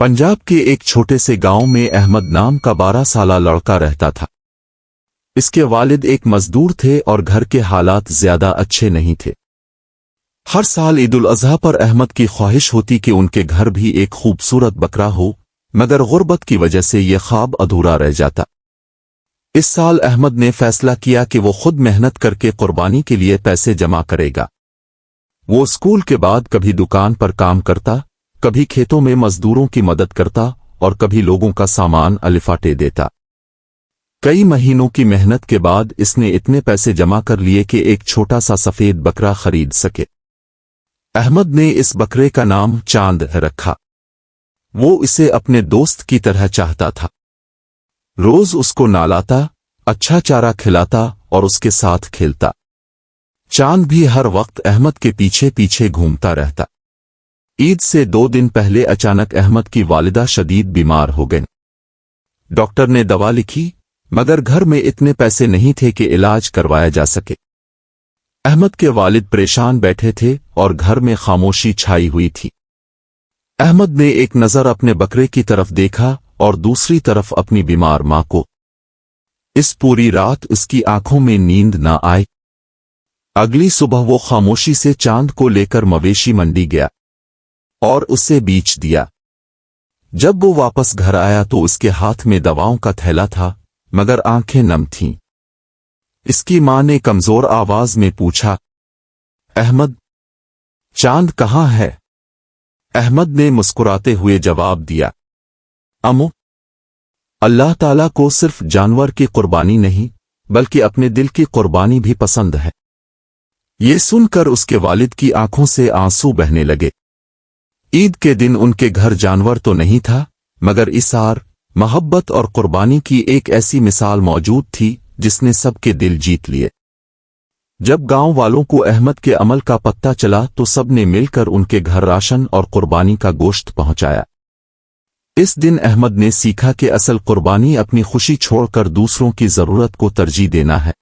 पंजाब के एक छोटे से गांव में अहमद नाम का 12 साला लड़का रहता था। इसके वालिद एक मजदूर थे और घर के हालात ज्यादा अच्छे नहीं थे। हर साल ईद उल अजहा पर अहमद की ख्वाहिश होती कि उनके घर भी एक खूबसूरत बकरा हो, मगर गुर्बत की वजह से यह ख्वाब अधूरा रह जाता। इस साल अहमद ने फैसला किया कि वो खुद मेहनत करके कुर्बानी के लिए पैसे जमा करेगा। वो स्कूल के बाद कभी दुकान पर काम करता, कभी खेतों में मजदूरों की मदद करता और कभी लोगों का सामान अलिफाटे देता। कई महीनों की मेहनत के बाद इसने इतने पैसे जमा कर लिए कि एक छोटा सा सफेद बकरा खरीद सके। अहमद ने इस बकरे का नाम चांद रखा। वो इसे अपने दोस्त की तरह चाहता था। रोज उसको नहलाता, अच्छा चारा खिलाता और उसके साथ खेलता। चांद भी हर वक्त अहमद के पीछे पीछे घूमता रहता। ईद से 2 दिन पहले अचानक अहमद की वालिदा शदीद बीमार हो गईं। डॉक्टर ने दवा लिखी, मगर घर में इतने पैसे नहीं थे कि इलाज करवाया जा सके। अहमद के वालिद परेशान बैठे थे और घर में खामोशी छाई हुई थी। अहमद ने एक नजर अपने बकरे की तरफ देखा और दूसरी तरफ अपनी बीमार मां को। इस पूरी रात उसकी आंखों में नींद न आई। अगली सुबह वो खामोशी से चांद को लेकर मवेशी मंडी गया और उसे बेच दिया। जब वो वापस घर आया तो उसके हाथ में दवाओं का थैला था, मगर आंखें नम थीं। इसकी मां ने कमजोर आवाज में पूछा, अहमद, चांद कहाँ है? अहमद ने मुस्कुराते हुए जवाब दिया, अम्मू, अल्लाह ताला को सिर्फ जानवर की कुर्बानी नहीं बल्कि अपने दिल की कुर्बानी भी पसंद है। ये सुनकर उसके वालिद की आंखों से आंसू बहने लगे। ईद के दिन उनके घर जानवर तो नहीं था, मगर इसार, मोहब्बत और कुर्बानी की एक ऐसी मिसाल मौजूद थी जिसने सबके दिल जीत लिए। जब गांव वालों को अहमद के अमल का पता चला तो सबने मिलकर उनके घर राशन और कुर्बानी का गोश्त पहुंचाया। इस दिन अहमद ने सीखा कि असल कुर्बानी अपनी खुशी छोड़कर दूसरों की जरूरत को तरजीह देना है।